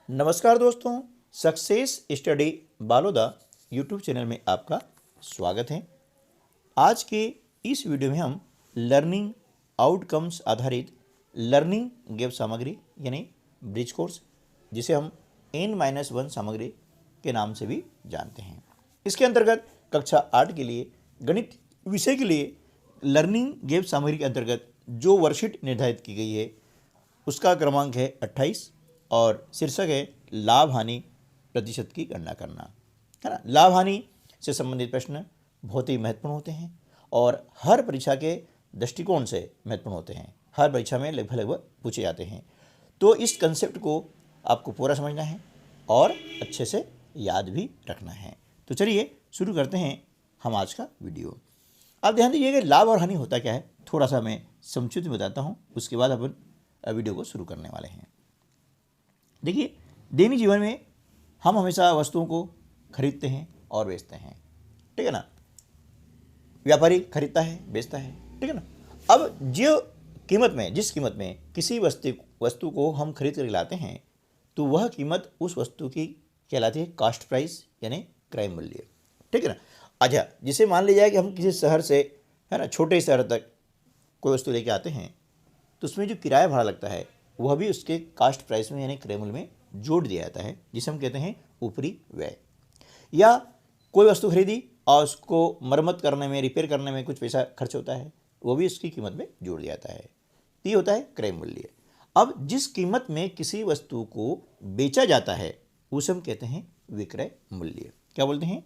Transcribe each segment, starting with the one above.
नमस्कार दोस्तों, success study Baloda YouTube channel में आपका स्वागत है। आज के इस वीडियो में हम लर्निंग आउटकम्स आधारित लर्निंग गैप सामग्री यानी ब्रिज कोर्स, जिसे हम N-1 सामग्री के नाम से भी जानते हैं, इसके अंतर्गत कक्षा 8 के लिए गणित विषय के लिए लर्निंग गैप सामग्री के अंतर्गत जो वर्कशीट निर्धारित की गई है उसका क्रमांक है 28 और शीर्षक है लाभ हानि प्रतिशत की गणना करना, है ना। लाभ हानि से संबंधित प्रश्न बहुत ही महत्वपूर्ण होते हैं और हर परीक्षा के दृष्टिकोण से महत्वपूर्ण होते हैं। हर परीक्षा में लगभग पूछे जाते हैं, तो इस कंसेप्ट को आपको पूरा समझना है और अच्छे से याद भी रखना है। तो चलिए शुरू करते हैं हम आज का वीडियो। आप ध्यान दीजिएगा, लाभ और हानि होता क्या है, थोड़ा सा मैं संक्षिप्त में बताता हूँ, उसके बाद अपन वीडियो को शुरू करने वाले हैं। देखिए, दैनिक जीवन में हम हमेशा वस्तुओं को खरीदते हैं और बेचते हैं, ठीक है ना। व्यापारी खरीदता है, बेचता है, ठीक है ना। अब जिस कीमत में किसी वस्तु को हम खरीद कर लाते हैं, तो वह कीमत उस वस्तु की कहलाती है कॉस्ट प्राइस यानी क्रय मूल्य, ठीक है ना। अच्छा, जिसे मान लिया जाए कि हम किसी शहर से, है ना, छोटे शहर तक कोई वस्तु लेके आते हैं, तो उसमें जो किराया भाड़ा लगता है वह भी उसके कास्ट प्राइस में यानी क्रय मूल्य में जोड़ दिया जाता है, जिसे हम कहते हैं ऊपरी व्यय। या कोई वस्तु खरीदी और उसको मरम्मत करने में, रिपेयर करने में कुछ पैसा खर्च होता है, वो भी उसकी कीमत में जोड़ दिया जाता है, ये होता है क्रय मूल्य। अब जिस कीमत में किसी वस्तु को बेचा जाता है उसे हम कहते हैं विक्रय मूल्य। क्या बोलते हैं?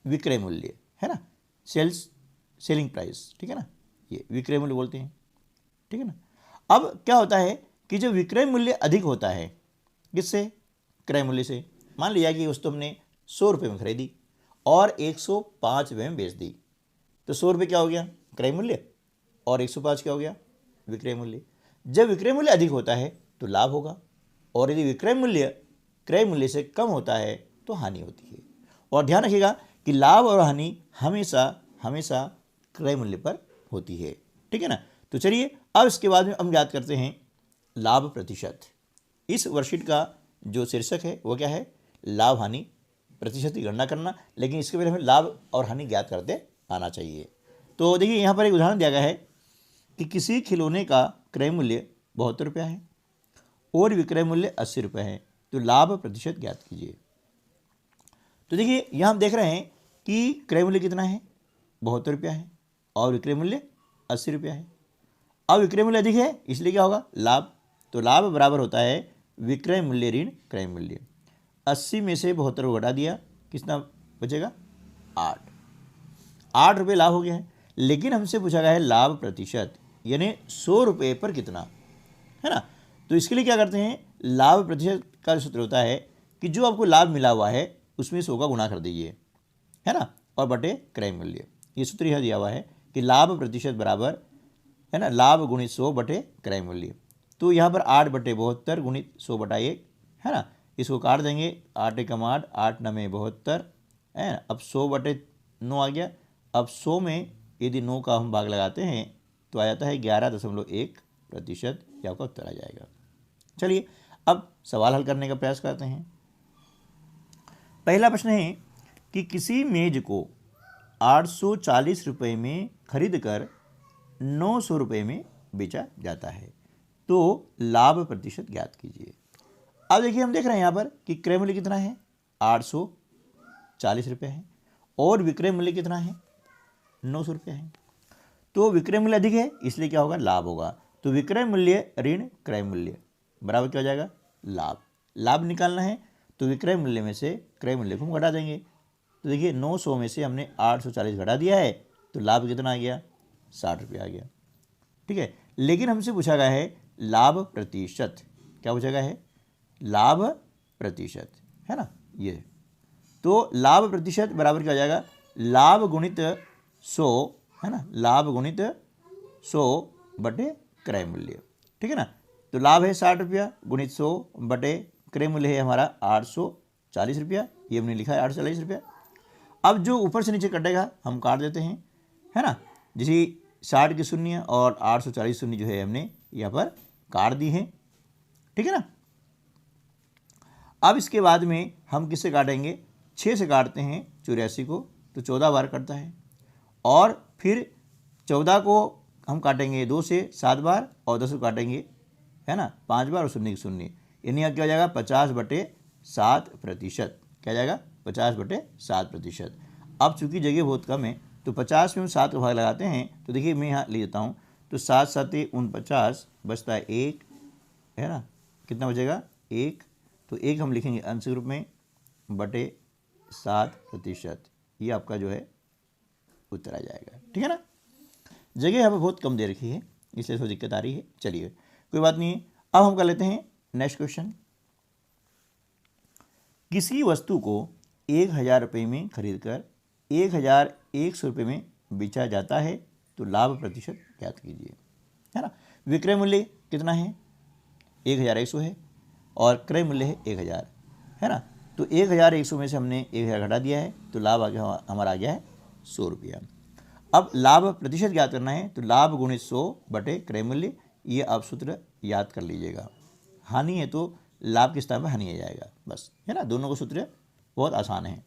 विक्रय मूल्य, है ना, सेलिंग प्राइस, ठीक है ना, ये विक्रय मूल्य बोलते हैं, ठीक है ना। अब क्या होता है कि जो विक्रय मूल्य अधिक होता है, किससे? क्रय मूल्य से। मान लिया कि वस्तु हमने 100 रुपये में खरीदी और 105 रुपये में बेच दी, तो 100 रुपये क्या हो गया? क्रय मूल्य, और 105 क्या हो गया? विक्रय मूल्य। जब विक्रय मूल्य अधिक होता है तो लाभ होगा, और यदि विक्रय मूल्य क्रय मूल्य से कम होता है तो हानि होती है। और ध्यान रखिएगा कि लाभ और हानि हमेशा क्रय मूल्य पर होती है, ठीक है ना। तो चलिए अब इसके बाद में हम याद करते हैं लाभ प्रतिशत। इस वर्कशीट का जो शीर्षक है वो क्या है? लाभ हानि प्रतिशत की गणना करना। लेकिन इसके पहले हमें लाभ और हानि ज्ञात करते आना चाहिए। तो देखिए, यहाँ पर एक उदाहरण दिया गया है कि किसी खिलौने का क्रय मूल्य 72 रुपया है और विक्रय मूल्य 80 रुपये है, तो लाभ प्रतिशत ज्ञात कीजिए। तो देखिए, यहाँ हम देख रहे हैं कि क्रय मूल्य कितना है? 72 रुपया है और विक्रय मूल्य 80 रुपया है। अब विक्रय मूल्य अधिक है, इसलिए क्या होगा? लाभ। तो लाभ बराबर होता है विक्रय मूल्य ऋण क्रय मूल्य। 80 में से 72 को घटा दिया, कितना बचेगा? 8 रुपये लाभ हो गया है। लेकिन हमसे पूछा गया है लाभ प्रतिशत, यानी 100 रुपये पर कितना, है ना। तो इसके लिए क्या करते हैं, लाभ प्रतिशत का सूत्र होता है कि जो आपको लाभ मिला हुआ है उसमें 100 का गुणा कर दीजिए, है ना, और बटे क्रय मूल्य। ये सूत्र यह दिया हुआ है कि लाभ प्रतिशत बराबर, है ना, लाभ गुणित 100 बटे क्रय मूल्य। तो यहाँ पर 8/72 गुणित 100 बटा 1, है ना, इसको काट देंगे, 8 एकम 8, 8 9 72, है ना। अब 100/9 आ गया। अब 100 में यदि 9 का हम भाग लगाते हैं तो आ जाता है 11.1%, यह आपका उत्तर आ जाएगा। चलिए अब सवाल हल करने का प्रयास करते हैं। पहला प्रश्न है कि किसी मेज को 840 रुपये में खरीद कर 900 रुपये में बेचा जाता है, तो लाभ प्रतिशत ज्ञात कीजिए। अब देखिए, हम देख रहे हैं यहाँ पर कि क्रय मूल्य कितना है? 840 रुपये है और विक्रय मूल्य कितना है? 900 रुपये है। तो विक्रय मूल्य अधिक है, इसलिए क्या होगा? लाभ होगा। तो विक्रय मूल्य ऋण क्रय मूल्य बराबर क्या हो जाएगा? लाभ। लाभ निकालना है तो विक्रय मूल्य में से क्रय मूल्य को हम घटा देंगे। तो देखिए, 900 में से हमने 840 घटा दिया है, तो लाभ कितना आ गया? 60 रुपये आ गया, ठीक है। लेकिन हमसे पूछा गया है लाभ प्रतिशत। क्या पूछा गया है? लाभ प्रतिशत, है ना, ये। तो लाभ प्रतिशत बराबर क्या हो जाएगा? लाभ गुणित 100, है ना, लाभ गुणित 100 बटे क्रय मूल्य, ठीक है ना। तो लाभ है 60 रुपया गुणित 100 बटे क्रय मूल्य है हमारा 840 रुपया, ये हमने लिखा है 840 रुपया। अब जो ऊपर से नीचे कटेगा हम काट देते हैं, है ना। जैसे 60 की शून्य और 840 शून्य जो है हमने यहाँ पर काट दी है, ठीक है ना। अब इसके बाद में हम किससे काटेंगे, 6 से काटते हैं 84 को, तो 14 बार कटता है। और फिर 14 को हम काटेंगे 2 से 7 बार, और 10 को काटेंगे, है ना, 5 बार, और शून्य की शून्य, यानी क्या हो जाएगा 50/7%। क्या जाएगा 50/7%। अब चूंकि जगह बहुत कम है तो 50 में हम 7 का भाग लगाते हैं, तो देखिए मैं यहाँ ले देता हूँ, तो 7 7 49, बचता है 1, है ना, कितना बचेगा 1, तो 1 हम लिखेंगे अंश के रूप में बटे 7%। ये आपका जो है उत्तर आ जाएगा। ठीक है ना, जगह हमें बहुत कम दे रखी है इसलिए थोड़ी दिक्कत आ रही है। चलिए कोई बात नहीं है। अब हम कर लेते हैं नेक्स्ट क्वेश्चन। किसी वस्तु को 1000 रुपये में खरीद कर 1100 रुपये में बेचा जाता है तो लाभ प्रतिशत ज्ञात कीजिए। है ना, विक्रय मूल्य कितना है 1100 है और क्रय मूल्य है 1000, है ना, तो 1100 में से हमने 1000 घटा दिया है तो लाभ आ गया हमारा आ गया है 100 रुपया। अब लाभ प्रतिशत ज्ञात करना है तो लाभ गुणित 100 बटे क्रय मूल्य, ये आप सूत्र याद कर लीजिएगा। हानि है तो लाभ के स्थान पर हानि आ जाएगा बस, है ना, दोनों का सूत्र बहुत आसान है।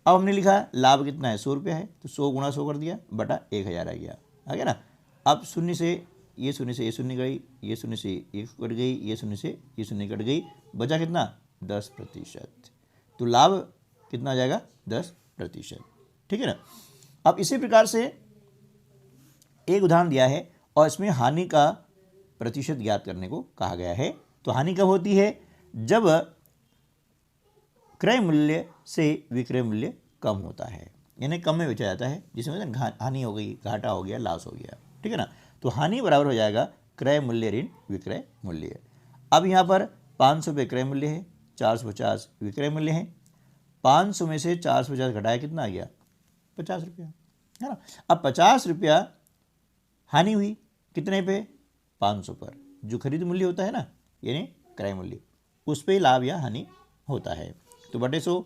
अब हमने लिखा लाभ कितना है 100 रुपया है, तो 100 गुणा 100 कर दिया बटा 1000 आ गया ना। अब शून्य से ये शून्य गई, ये शून्य से ये कट गई, ये शून्य से ये शून्य कट गई, बचा कितना 10%, तो लाभ कितना आ जाएगा 10%। ठीक है ना। अब इसी प्रकार से एक उदाहरण दिया है और इसमें हानि का प्रतिशत ज्ञात करने को कहा गया है। तो हानि कब होती है, जब क्रय मूल्य से विक्रय मूल्य कम होता है, यानी कम में बेचा जाता है, जिसमें हानि हो गई, घाटा हो गया, लॉस हो गया। ठीक है ना, तो हानि बराबर हो जाएगा क्रय मूल्य ऋण विक्रय मूल्य। अब यहाँ पर 500 रुपये क्रय मूल्य है, 450 विक्रय मूल्य है, 500 में से 450 घटाया कितना आ गया 50 रुपया, है ना। अब 50 रुपया हानि हुई कितने पे 500 पर, जो खरीद मूल्य होता है ना, यानी क्रय मूल्य, उस पर लाभ या हानि होता है। तो बटे 100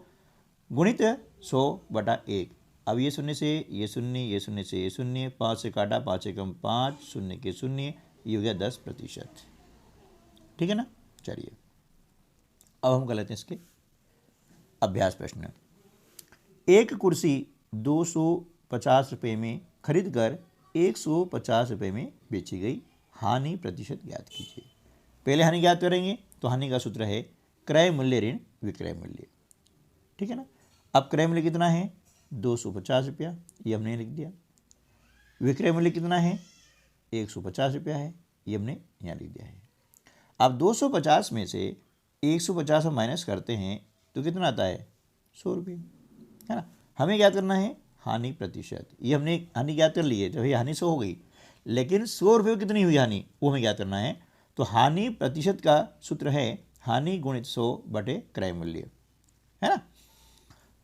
गुणित 100 बटा 1। अब ये शून्य से ये शून्य, ये शून्य से ये शून्य, 5 से काटा, 5 से कम 5, शून्य के शून्य, ये हो गया 10%। ठीक है ना। चलिए अब हम कर लेते हैं इसके अभ्यास प्रश्न। एक कुर्सी 250 रुपये में खरीद कर 150 रुपये में बेची गई, हानि प्रतिशत ज्ञात कीजिए। पहले हानि ज्ञात करेंगे तो हानि का सूत्र है क्रय मूल्य ऋण विक्रय मूल्य। ठीक है ना। अब क्रय मूल्य कितना है 250 रुपया, ये हमने लिख दिया। विक्रय मूल्य कितना है 150 रुपया है, ये हमने यहाँ लिख दिया है। अब 250 में से 150 हम माइनस करते हैं तो कितना आता है 100 रुपये, है ना। हमें क्या करना है हानि प्रतिशत, ये हमने हानि ज्ञात कर ली है, तो ये हानि 100 हो गई, लेकिन 100 रुपये कितनी हुई हानि वो हमें ज्ञात करना है। तो हानि प्रतिशत का सूत्र है हानि गुणित 100 बटे क्रय मूल्य, है ना।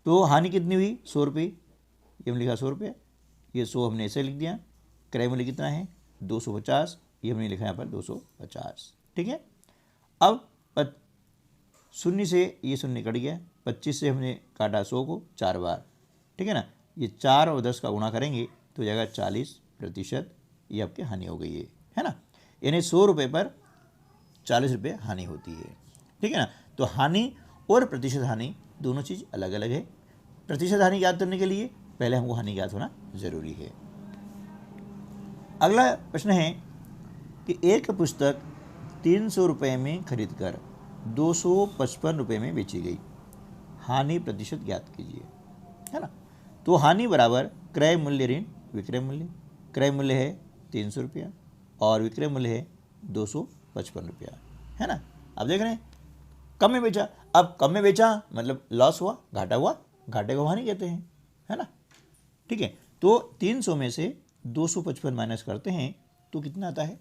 तो हानि कितनी हुई 100 रुपये, ये हमने लिखा 100 रुपये, ये 100 हमने ऐसे लिख दिया। क्रय मूल्य कितना है 250, ये हमने लिखा यहाँ पर 250। ठीक है। अब शून्य से ये शून्य कट गया, 25 से हमने काटा 100 को 4 बार। ठीक है ना, ये 4 और 10 का गुणा करेंगे तो जाएगा 40%, ये आपकी हानि हो गई है ना। यानी 100 रुपये पर 40 रुपये हानि होती है। ठीक है ना। तो हानि और प्रतिशत हानि दोनों चीज़ अलग अलग है। प्रतिशत हानि ज्ञात करने के लिए पहले हमको हानि ज्ञात होना जरूरी है। अगला प्रश्न है कि एक पुस्तक 300 रुपये में खरीद कर 255 रुपये में बेची गई, हानि प्रतिशत ज्ञात कीजिए, है ना। तो हानि बराबर क्रय मूल्य ऋण विक्रय मूल्य। क्रय मूल्य है 300 रुपया और विक्रय मूल्य है 255 रुपया, है ना। अब देख रहे हैं कम में बेचा, अब कम में बेचा मतलब लॉस हुआ, घाटा हुआ, घाटे को हानि कहते हैं, है ना। ठीक है। तो 300 में से 255 माइनस करते हैं तो कितना आता है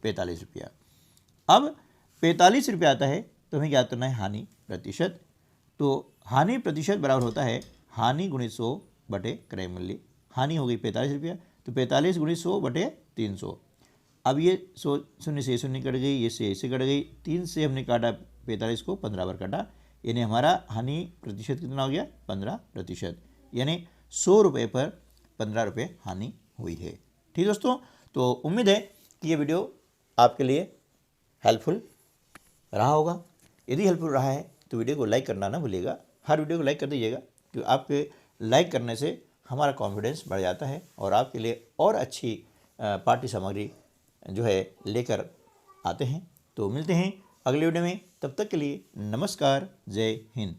45 रुपया। अब 45 रुपया आता है तो हमें क्या करना है हानि प्रतिशत। तो हानि प्रतिशत बराबर होता है हानि गुणित 100 बटे क्रय मूल्य। हानि हो गई 45 रुपया, तो 45 गुणित 100 बटे 300। अब ये 100 शून्य से शून्य कट गई, ये से ऐसे कट गई, 3 से हमने काटा 45 को 15 बार काटा, यानी हमारा हानि प्रतिशत कितना हो गया 15%, यानी 100 रुपये पर 15 रुपये हानि हुई है। ठीक दोस्तों, तो उम्मीद है कि ये वीडियो आपके लिए हेल्पफुल रहा होगा। यदि हेल्पफुल रहा है तो वीडियो को लाइक करना ना भूलिएगा। हर वीडियो को लाइक कर दीजिएगा, क्योंकि आपके लाइक करने से हमारा कॉन्फिडेंस बढ़ जाता है और आपके लिए और अच्छी पाठ्य सामग्री जो है लेकर आते हैं। तो मिलते हैं अगले वीडियो में, तब तक के लिए नमस्कार, जय हिंद।